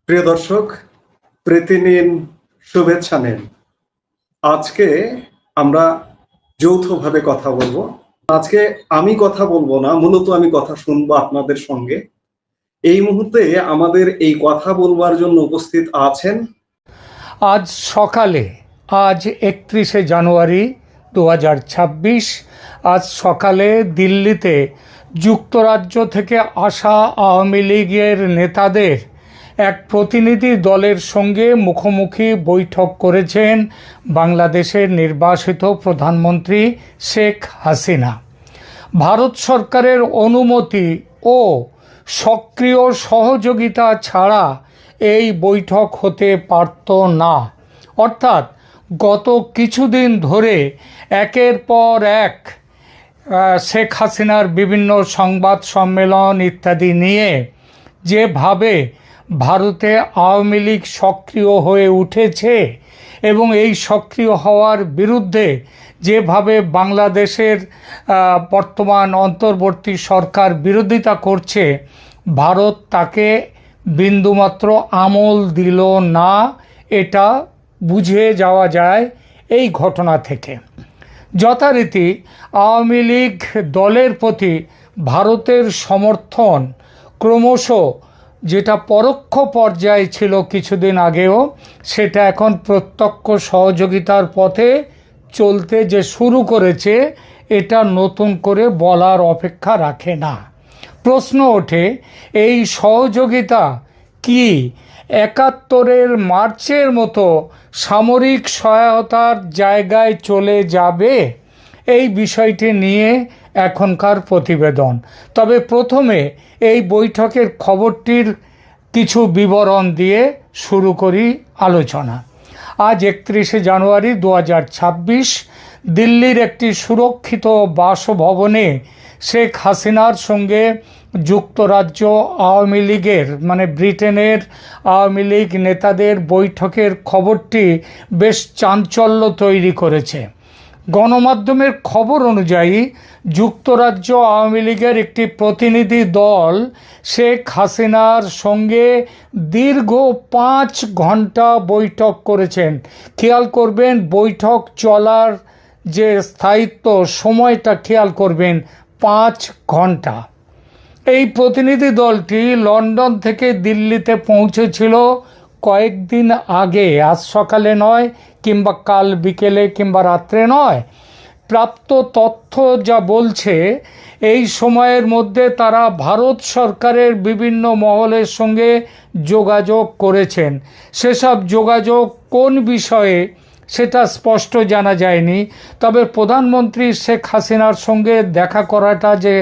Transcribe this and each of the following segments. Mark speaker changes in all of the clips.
Speaker 1: প্রিয় দর্শক, প্রীতি নিন, শুভেচ্ছা নিন। আজকে আমরা যৌথভাবে কথা বলবো। আজকে আমি কথা বলবো না, মূলত আমি কথা শুনবো আপনাদের সঙ্গে। এই মুহূর্তে আমাদের এই কথা বলবার জন্য উপস্থিত আছেন
Speaker 2: আজ সকালে, আজ 31শে জানুয়ারি 2026, আজ সকালে দিল্লিতে যুক্তরাজ্য থেকে আসা আওয়ামী লীগের নেতাদের এক প্রতিনিধি দলের সঙ্গে মুখোমুখি বৈঠক করেছেন বাংলাদেশের নির্বাসিত প্রধানমন্ত্রী শেখ হাসিনা। ভারত সরকারের অনুমতি ও সক্রিয় সহযোগিতা ছাড়া এই বৈঠক হতে পারত না। অর্থাৎ গত কিছুদিন ধরে একের পর এক শেখ হাসিনার বিভিন্ন সংবাদ সম্মেলন ইত্যাদি নিয়ে যেভাবে ভারতে আওয়ামী লীগ সক্রিয় হয়ে উঠেছে এবং এই সক্রিয় হওয়ার বিরুদ্ধে যেভাবে বাংলাদেশের বর্তমান অন্তর্বর্তী সরকার বিরোধিতা করছে, ভারত তাকে বিন্দুমাত্র আমল দিল না, এটা বুঝে যাওয়া যায় এই ঘটনা থেকে। যথারীতি আওয়ামী লীগ দলের প্রতি ভারতের সমর্থন ক্রমশ, যেটা পরোক্ষ পর্যায়ে ছিল কিছুদিন আগেও, সেটা এখন প্রত্যক্ষ সহযোগিতার পথে চলতে যে শুরু করেছে, এটা নতুন করে বলার অপেক্ষা রাখে না। প্রশ্ন ওঠে, এই সহযোগিতা কি 71-এর মার্চের মতো সামরিক সহায়তার জায়গায় চলে যাবে? এই বিষয়টি নিয়ে এখনকার প্রতিবেদন। তবে প্রথমে এই বৈঠকের খবরটির কিছু বিবরণ দিয়ে শুরু করি আলোচনা। আজ 31শে জানুয়ারি 2026, দিল্লির একটি সুরক্ষিত বাসভবনে শেখ হাসিনার সঙ্গে যুক্তরাজ্য আওয়ামী লীগের ব্রিটেনের আওয়ামী লীগ নেতাদের বৈঠকের খবরটি বেশ চাঞ্চল্য তৈরি করেছে। গণমাধ্যমের খবর অনুযায়ী যুক্তরাজ্য আওয়ামী লীগের একটি প্রতিনিধি দল শেখ হাসিনার সঙ্গে দীর্ঘ 5 ঘন্টা বৈঠক করেছেন। খেয়াল করবেন, বৈঠক চলার যে স্থায়িত্ব সময়টা খেয়াল করবেন, 5 ঘন্টা। এই প্রতিনিধি দলটি লন্ডন থেকে দিল্লিতে পৌঁছেছিল কয়েকদিন আগে, আজ সকালে নয়, কিংবা কাল বিকেলে কিংবা রাত্রে নয়। প্রাপ্ত তথ্য যা বলছে, এই সময়ের মধ্যে তারা ভারত সরকারের বিভিন্ন মহলের সঙ্গে যোগাযোগ করেছেন। সেসব যোগাযোগ কোন বিষয়ে সেটা স্পষ্ট জানা যায়নি। তবে প্রধানমন্ত্রী শেখ হাসিনার সঙ্গে দেখা করাটা যে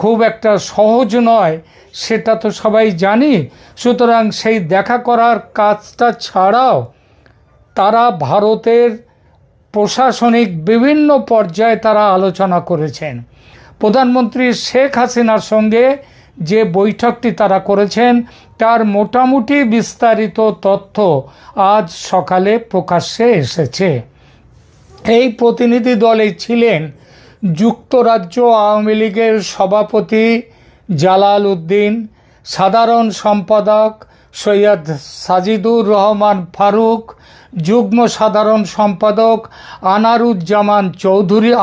Speaker 2: খুব একটা সহজ নয়, সেটা তো সবাই জানি। সুতরাং সেই দেখা করার কাজটা ছাড়াও তারা ভারতের প্রশাসনিক বিভিন্ন পর্যায়ে তারা আলোচনা করেছেন। প্রধানমন্ত্রী শেখ হাসিনার সঙ্গে যে বৈঠকটি তারা করেছেন, তার মোটামুটি বিস্তারিত তথ্য আজ সকালে প্রকাশ্যে এসেছে। এই প্রতিনিধি দলে ছিলেন যুক্তরাজ্য আওয়ামী লীগের সভাপতি জালাল উদ্দিন, সাধারণ সম্পাদক সৈয়দ সাজিদুর রহমান ফারুক, যুগ্ম সাধারণ সম্পাদক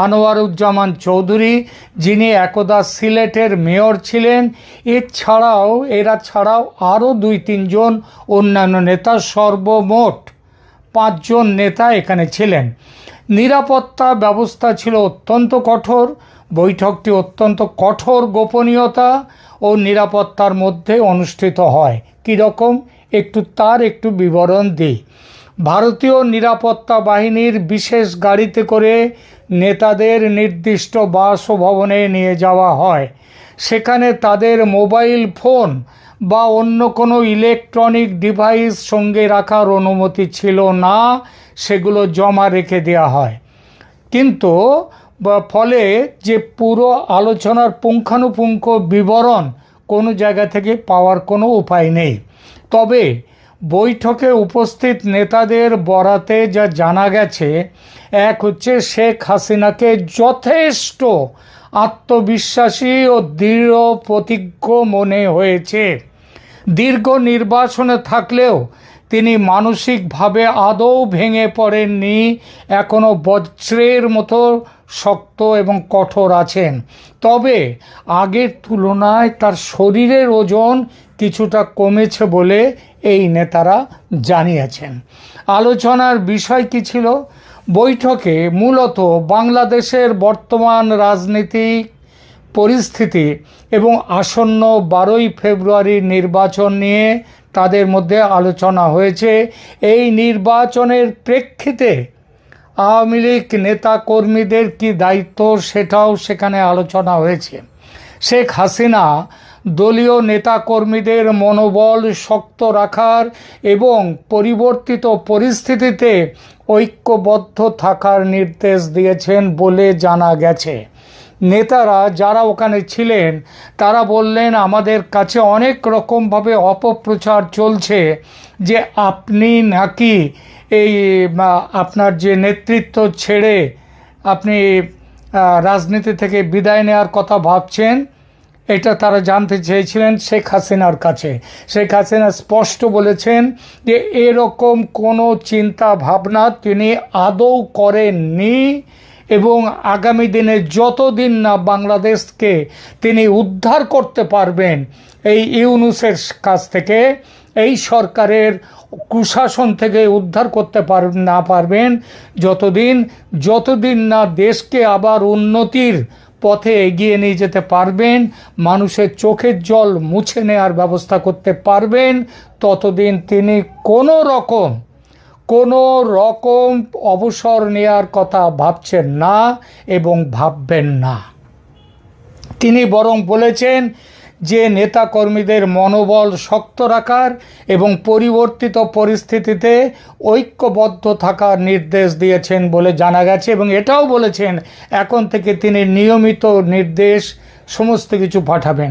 Speaker 2: আনোয়ারুজ্জামান চৌধুরী, যিনি একদা সিলেটের মেয়র ছিলেন। এরা ছাড়াও আরও 2-3 জন অন্যান্য নেতা, সর্বমোট 5 জন নেতা এখানে ছিলেন। নিরাপত্তা ব্যবস্থা ছিল অত্যন্ত কঠোর। বৈঠকটি অত্যন্ত কঠোর গোপনীয়তা ও নিরাপত্তার মধ্যে অনুষ্ঠিত হয়। কীরকম তার একটু বিবরণ দিই। ভারতীয় নিরাপত্তা বাহিনীর বিশেষ গাড়িতে করে নেতাদের নির্দিষ্ট বাসভবনে নিয়ে যাওয়া হয়। সেখানে তাদের মোবাইল ফোন বা অন্য কোনো ইলেকট্রনিক ডিভাইস সঙ্গে রাখার অনুমতি ছিল না, সেগুলো জমা রেখে দেওয়া হয়। কিন্তু ফলে যে পুরো আলোচনার পুঙ্খানুপুঙ্খ বিবরণ কোনো জায়গা থেকে পাওয়ার কোনো উপায় নেই। তবে বৈঠকে উপস্থিত নেতাদের বরাতে যা জানা গেছে, এক হচ্ছে শেখ হাসিনাকে যথেষ্ট আত্মবিশ্বাসী ও দৃঢ় প্রতিজ্ঞ মনে হয়েছে। দীর্ঘ নির্বাসনে থাকলেও তিনি মানসিকভাবে আদৌ ভেঙে পড়েননি, এখনও বজ্রের মতো শক্ত এবং কঠোর আছেন। তবে আগের তুলনায় তার শরীরের ওজন কিছুটা কমেছে বলে এই নেতারা জানিয়েছেন। আলোচনার বিষয় কি ছিল? বৈঠকে মূলত বাংলাদেশের বর্তমান রাজনৈতিক পরিস্থিতি এবং আসন্ন 12ই ফেব্রুয়ারির নির্বাচন নিয়ে তাদের মধ্যে আলোচনা হয়েছে। এই নির্বাচনের প্রেক্ষিতে আওয়ামী লীগ নেতা কর্মীদের কি দায়িত্ব সেটাও সেখানে আলোচনা হয়েছে। শেখ হাসিনা দলীয় নেতাকর্মীদের মনোবল শক্ত রাখার এবং পরিবর্তিত পরিস্থিতিতে ঐক্যবদ্ধ থাকার নির্দেশ দিয়েছেন বলে জানা গেছে। নেতারা যারা ওখানে ছিলেন তারা বললেন, আমাদের কাছে অনেক রকমভাবে অপপ্রচার চলছে যে আপনি নাকি এই আপনার যে নেতৃত্ব ছেড়ে আপনি রাজনীতি থেকে বিদায় নেওয়ার কথা ভাবছেন। এটা তারা জানতে চেয়েছিলেন শেখ হাসিনার কাছে। শেখ হাসিনা স্পষ্ট বলেছেন যে এরকম কোনো চিন্তা ভাবনা তিনি আদৌ করেননি এবং আগামী দিনে যতদিন না বাংলাদেশকে তিনি উদ্ধার করতে পারবেন এই ইউনূসের কাছ থেকে, এই সরকারের কুশাসন থেকে উদ্ধার করতে না পারবেন, যতদিন না দেশকে আবার উন্নতির পথে এগিয়ে নিয়ে যেতে পারবেন, মানুষের চোখের জল মুছে নেওয়ার ব্যবস্থা করতে পারবেন, ততদিন তিনি কোনো রকম অবসর নেওয়ার কথা ভাবছেন না এবং ভাববেন না। তিনি বরং বলেছেন যে নেতাকর্মীদের মনোবল শক্ত রাখার এবং পরিবর্তিত পরিস্থিতিতে ঐক্যবদ্ধ থাকার নির্দেশ দিয়েছেন বলে জানা গেছে এবং এটাও বলেছেন এখন থেকে তিনি নিয়মিত নির্দেশ সমস্ত কিছু পাঠাবেন।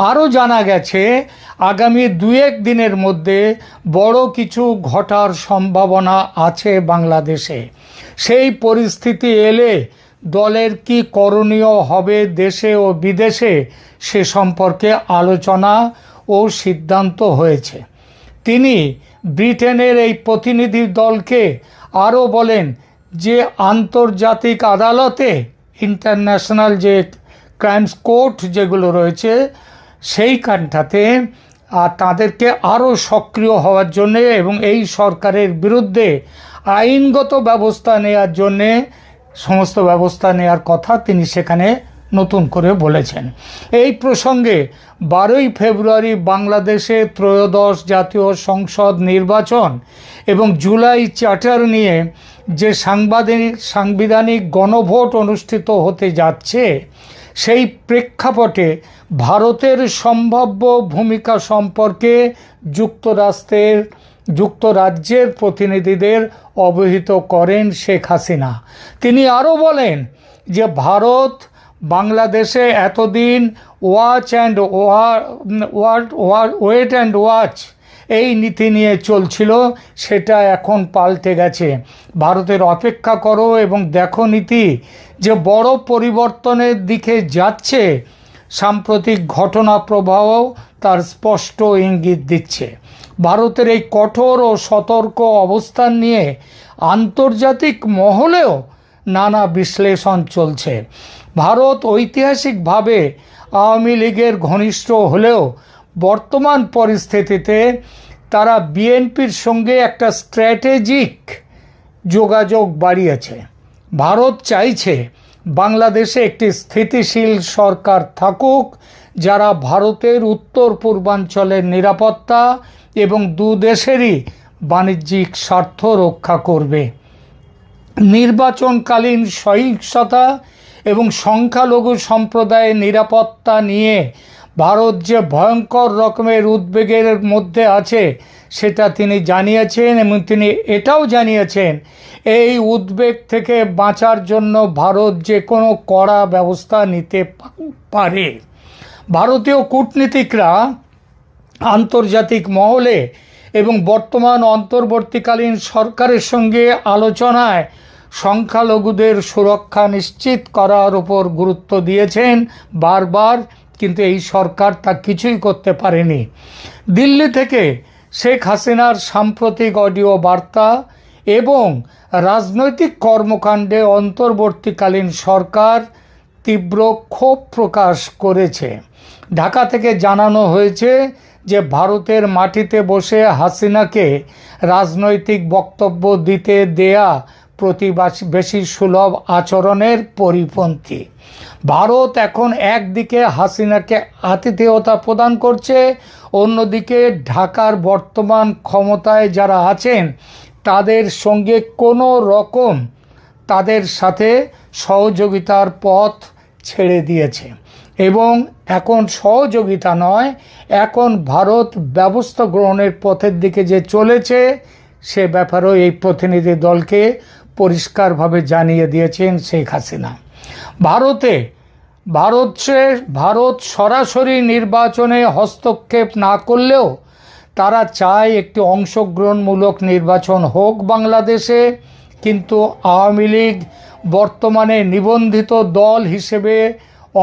Speaker 2: আরও জানা গেছে আগামী 2-1 দিনের মধ্যে বড় কিছু ঘটার সম্ভাবনা আছে বাংলাদেশে। সেই পরিস্থিতি এলে দলের কি করণীয় হবে দেশে ও বিদেশে সে সম্পর্কে আলোচনা ও সিদ্ধান্ত হয়েছে। তিনি ব্রিটেনের এই প্রতিনিধি দলকে আরও বলেন যে আন্তর্জাতিক আদালতে ইন্টারন্যাশনাল যে ক্রাইমস কোর্ট যেগুলো রয়েছে সেইখানটাতে তাদেরকে আরও সক্রিয় হওয়ার জন্যে এবং এই সরকারের বিরুদ্ধে আইনগত ব্যবস্থা নেওয়ার জন্যে সমস্ত ব্যবস্থা নেওয়ার কথা তিনি সেখানে নতুন করে বলেছেন। এই প্রসঙ্গে 12ই ফেব্রুয়ারি বাংলাদেশে ত্রয়োদশ জাতীয় সংসদ নির্বাচন এবং জুলাই চার্টার নিয়ে যে সাংবিধানিক গণভোট অনুষ্ঠিত হতে যাচ্ছে, সেই প্রেক্ষাপটে ভারতের সম্ভাব্য ভূমিকা সম্পর্কে যুক্তরাজ্যের প্রতিনিধিদের অবহিত করেন শেখ হাসিনা। তিনি আরও বলেন যে ভারত বাংলাদেশে এতদিন ওয়েট অ্যান্ড ওয়াচ এই নীতি নিয়ে চলছিল, সেটা এখন পাল্টে গেছে। ভারতের অপেক্ষা করো এবং দেখো নীতি যে বড় পরিবর্তনের দিকে যাচ্ছে, সাম্প্রতিক ঘটনা প্রবাহ তার স্পষ্ট ইঙ্গিত দিচ্ছে। ভারতের এই কঠোর ও সতর্ক অবস্থান নিয়ে আন্তর্জাতিক মহলেও নানা বিশ্লেষণ চলছে। ভারত ঐতিহাসিকভাবে আওয়ামী লীগের ঘনিষ্ঠ হলেও বর্তমান পরিস্থিতিতে তারা বিএনপির সঙ্গে একটা স্ট্র্যাটেজিক যোগাযোগ বাড়িয়েছে। ভারত চাইছে বাংলাদেশে একটি স্থিতিশীল সরকার থাকুক যারা ভারতের উত্তর পূর্বাঞ্চলের নিরাপত্তা এবং দুদেশেরই বাণিজ্যিক স্বার্থ রক্ষা করবে। নির্বাচনকালীন সহিংসতা এবং সংখ্যালঘু সম্প্রদায়ের নিরাপত্তা নিয়ে ভারত যে ভয়ঙ্কর রকমের উদ্বেগের মধ্যে আছে সেটা তিনি জানিয়েছেন এবং তিনি এটাও জানিয়েছেন এই উদ্বেগ থেকে বাঁচার জন্য ভারত যে কোনো কড়া ব্যবস্থা নিতে পারে। ভারতীয় কূটনীতিকরা আন্তর্জাতিক মহলে এবং বর্তমান অন্তর্বর্তীকালীন সরকারের সঙ্গে আলোচনায় সংখ্যালঘুদের সুরক্ষা নিশ্চিত করার উপর গুরুত্ব দিয়েছেন বারবার, কিন্তু এই সরকার তা কিছুই করতে পারেনি। দিল্লি থেকে শেখ হাসিনার সাম্প্রতিক অডিও বার্তা এবং রাজনৈতিক কর্মকাণ্ডে অন্তর্বর্তীকালীন সরকার তীব্র ক্ষোভ প্রকাশ করেছে। ঢাকা থেকে জানানো হয়েছে যে ভারতের মাটিতে বসে হাসিনাকে রাজনৈতিক বক্তব্য দিতে দেয়া প্রতিবেশী সুলভ আচরণের পরিপন্থী। ভারত এখন একদিকে হাসিনাকে আতিথেয়তা প্রদান করছে, অন্যদিকে ঢাকার বর্তমান ক্ষমতায় যারা আছেন তাদের সঙ্গে কোনো রকম তাদের সাথে সহযোগিতার পথ ছেড়ে দিয়েছে এবং এখন সহযোগিতা নয়, এখন ভারত ব্যবস্থা গ্রহণের পথের দিকে যে চলেছে সে ব্যাপারেও এই প্রতিনিধি দলকে পরিষ্কারভাবে জানিয়ে দিয়েছেন শেখ হাসিনা। ভারত সরাসরি নির্বাচনে হস্তক্ষেপ না করলেও তারা চায় একটি অংশগ্রহণমূলক নির্বাচন হোক বাংলাদেশে, কিন্তু আওয়ামী লীগ বর্তমানে নিবন্ধিত দল হিসেবে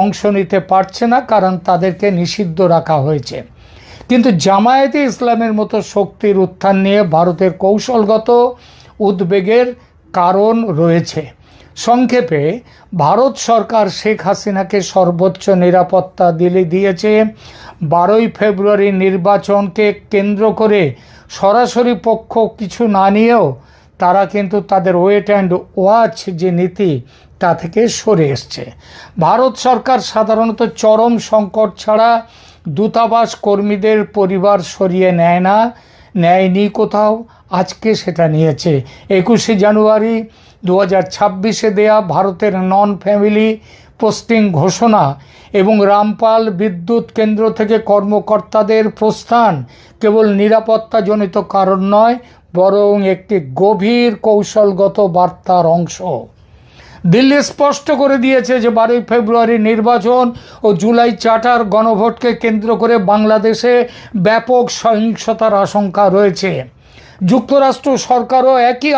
Speaker 2: অংশ নিতে পারছে না, কারণ তাদেরকে নিষিদ্ধ রাখা হয়েছে। কিন্তু জামায়াতে ইসলামের মতো শক্তির উত্থান নিয়ে ভারতের কৌশলগত উদ্বেগের কারণ রয়েছে। সংক্ষেপে, ভারত সরকার শেখ হাসিনাকে সর্বোচ্চ নিরাপত্তা দিয়েছে। 12ই ফেব্রুয়ারি নির্বাচনকে কেন্দ্র করে সরাসরি পক্ষ কিছু না নিয়েও তারা কিন্তু তাদের ওয়েট অ্যান্ড ওয়াচ যে নীতি তা থেকে সরে এসছে। ভারত সরকার সাধারণত চরম সংকট ছাড়া দূতাবাস কর্মীদের পরিবার সরিয়ে নেয়নি কোথাও, আজকে সেটা নিয়েছে। 21শে জানুয়ারি 2026-এ দেয়া ভারতের নন ফ্যামিলি পোস্টিং ঘোষণা এবং রামপাল বিদ্যুৎ কেন্দ্র থেকে কর্মকর্তাদের প্রস্থান কেবল নিরাপত্তাজনিত কারণ নয়, বরং একটি গভীর কৌশলগত বার্তার অংশ। দিল্লি স্পষ্ট করে দিয়েছে যে 12ই ফেব্রুয়ারি নির্বাচন ও জুলাই চার্টার গণভোটকে কেন্দ্র করে বাংলাদেশে ব্যাপক সহিংসতার আশঙ্কা রয়েছে। যুক্তরাষ্ট্র সরকারও একই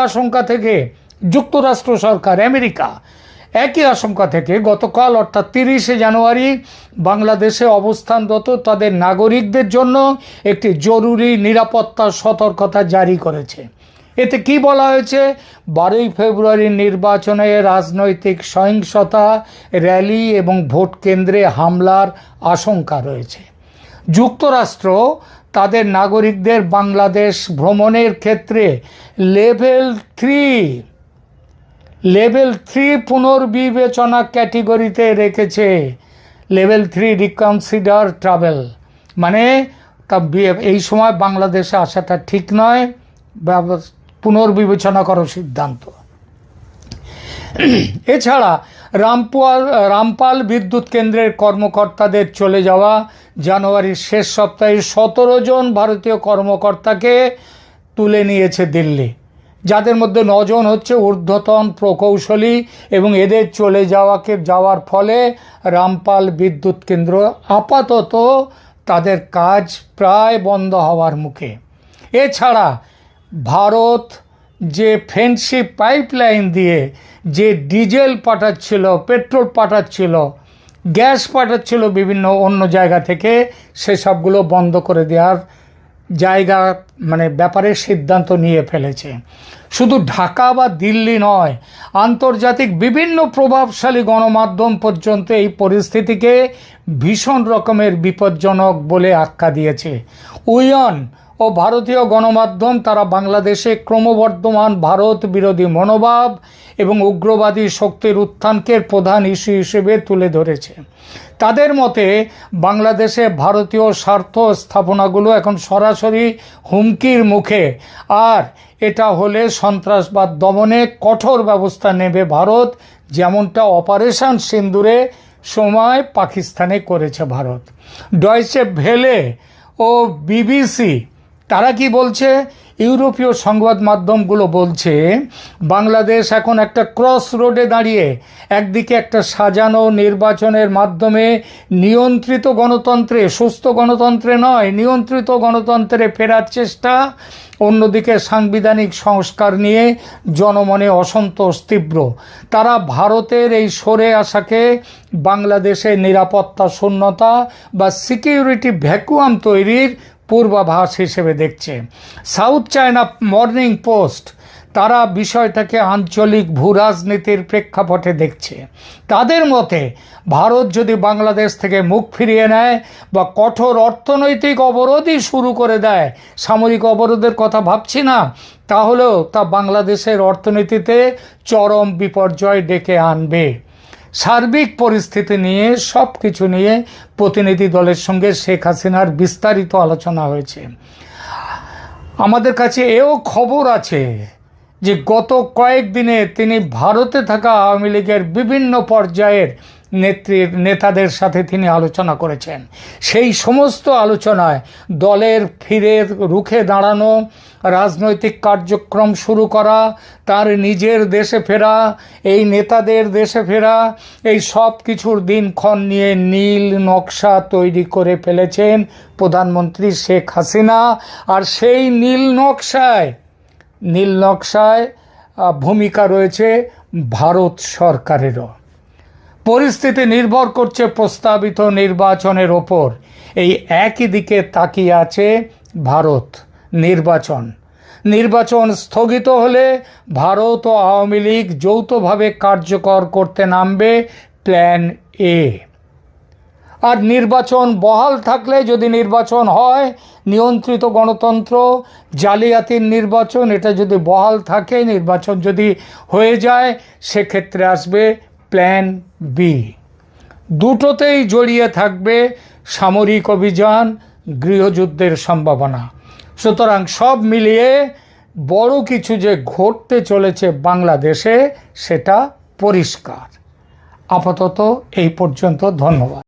Speaker 2: আশঙ্কা থেকে গতকাল অর্থাৎ 30শে জানুয়ারি বাংলাদেশে অবস্থানরত তাদের নাগরিকদের জন্য একটি জরুরি নিরাপত্তা সতর্কতা জারি করেছে। এতে কি বলা হয়েছে? 12ই ফেব্রুয়ারি নির্বাচনে রাজনৈতিক সহিংসতা, র্যালি এবং ভোট কেন্দ্রে হামলার আশঙ্কা রয়েছে। যুক্তরাষ্ট্র তাদের নাগরিকদের বাংলাদেশ ভ্রমণের ক্ষেত্রে লেভেল 3 পুনর্বিবেচনা ক্যাটেগরিতে রেখেছে। লেভেল 3 রিকনসিডার ট্রাভেল, মানে এই সময় বাংলাদেশে আসাটা ঠিক নয়, পুনর্বিবেচনা করার সিদ্ধান্ত। এছাড়া রামপাল বিদ্যুৎ কেন্দ্রের কর্মকর্তাদের চলে যাওয়া, জানুয়ারির শেষ সপ্তাহে 17 জন ভারতীয় কর্মকর্তাকে তুলে নিয়েছে দিল্লি, যাদের মধ্যে 9 জন হচ্ছে ঊর্ধ্বতন প্রকৌশলী, এবং এদের চলে যাওয়ার ফলে রামপাল বিদ্যুৎ কেন্দ্র আপাতত তাদের কাজ প্রায় বন্ধ হওয়ার মুখে। এছাড়া ভারত যে ফ্রেন্ডশিপ পাইপলাইন দিয়ে যে ডিজেল পাঠাচ্ছিল, পেট্রোল পাঠাচ্ছিল, গ্যাস পাঠাচ্ছিল বিভিন্ন অন্য জায়গা থেকে, সেসবগুলো বন্ধ করে দেওয়ার ব্যাপারে সিদ্ধান্ত নিয়ে ফেলেছে। শুধু ঢাকা বা দিল্লি নয়, আন্তর্জাতিক বিভিন্ন প্রভাবশালী গণমাধ্যম পর্যন্ত এই পরিস্থিতিকে ভীষণ রকমের বিপজ্জনক বলে আখ্যা দিয়েছে। উইয়ন ও ভারতীয় গণমাধ্যম তারা বাংলাদেশে ক্রমবর্ধমান ভারত বিরোধী মনোভাব এবং উগ্রবাদী শক্তির উত্থানকে প্রধান ইস্যু হিসেবে তুলে ধরেছে। তাদের মতে বাংলাদেশে ভারতীয় স্বার্থ স্থাপনাগুলো এখন সরাসরি হুমকির মুখে, আর এটা হলে সন্ত্রাসবাদ দমনে কঠোর ব্যবস্থা নেবে ভারত, যেমনটা অপারেশন সিন্দুরে সময় পাকিস্তানে করেছে ভারত। ডয়েচে ভেলে ও বিবিসি তারা কি বলছে? ইউরোপীয় সংবাদ মাধ্যমগুলো বলছে বাংলাদেশ এখন একটা ক্রস রোডে দাঁড়িয়ে, একদিকে একটা সাজানো নির্বাচনের মাধ্যমে নিয়ন্ত্রিত গণতন্ত্রে, সুস্থ গণতন্ত্রে নয়, নিয়ন্ত্রিত গণতন্ত্রে ফেরার চেষ্টা, অন্যদিকে সাংবিধানিক সংস্কার নিয়ে জনমনে অসন্তোষ তীব্র। তারা ভারতের এই সরে আসাকে বাংলাদেশের নিরাপত্তা শূন্যতা বা সিকিউরিটি ভ্যাকুয়াম তৈরির পূর্বাভাস হিসেবে দেখছে। সাউথ চায়না মর্নিং পোস্ট তারা বিষয়টাকে আঞ্চলিক ভূরাজনীতির প্রেক্ষাপটে দেখছে। তাদের মতে ভারত যদি বাংলাদেশ থেকে মুখ ফিরিয়ে নেয় বা কঠোর অর্থনৈতিক অবরোধই শুরু করে দেয়, সামরিক অবরোধের কথা ভাবছি না, তাহলেও তা বাংলাদেশের অর্থনীতিতে চরম বিপর্যয় ডেকে আনবে। সার্বিক পরিস্থিতি নিয়ে, সব কিছু নিয়ে প্রতিনিধি দলের সঙ্গে শেখ হাসিনার বিস্তারিত আলোচনা হয়েছে। আমাদের কাছে এও খবর আছে যে গত কয়েকদিনে তিনি ভারতে থাকা আওয়ামী লীগের বিভিন্ন পর্যায়ের নেতাদের সাথে তিনি আলোচনা করেছেন। সেই সমস্ত আলোচনায় দলের ফিরে রুখে দাঁড়ানো, রাজনৈতিক কার্যক্রম শুরু করা, তার নিজের দেশে ফেরা, এই নেতাদের দেশে ফেরা, এই সব কিছুর দিনক্ষণ নিয়ে নীল নকশা তৈরি করে ফেলেছেন প্রধানমন্ত্রী শেখ হাসিনা। আর সেই নীল নকশায় ভূমিকা রয়েছে ভারত সরকারেরও। পরিস্থিতি নির্ভর করছে প্রস্তাবিত নির্বাচনের ওপর। এই একই দিকে তাকিয়ে আছে ভারত। নির্বাচন স্থগিত হলে ভারত ও আওয়ামী লীগ যৌথভাবে কার্যকর করতে নামবে প্ল্যান এ। আর নির্বাচন বহাল থাকলে, যদি নির্বাচন হয়, নিয়ন্ত্রিত গণতন্ত্র, জালিয়াতির নির্বাচন, এটা যদি বহাল থাকে, নির্বাচন যদি হয়ে যায়, সেক্ষেত্রে আসবে প্ল্যান বি। দুটোতেই জড়িয়ে থাকবে সামরিক অভিযান, গৃহযুদ্ধের সম্ভাবনা। সুতরাং সব মিলিয়ে বড় কিছু যে ঘটতে চলেছে বাংলাদেশে, সেটা পরিষ্কার। আপাতত এই পর্যন্ত, ধন্যবাদ।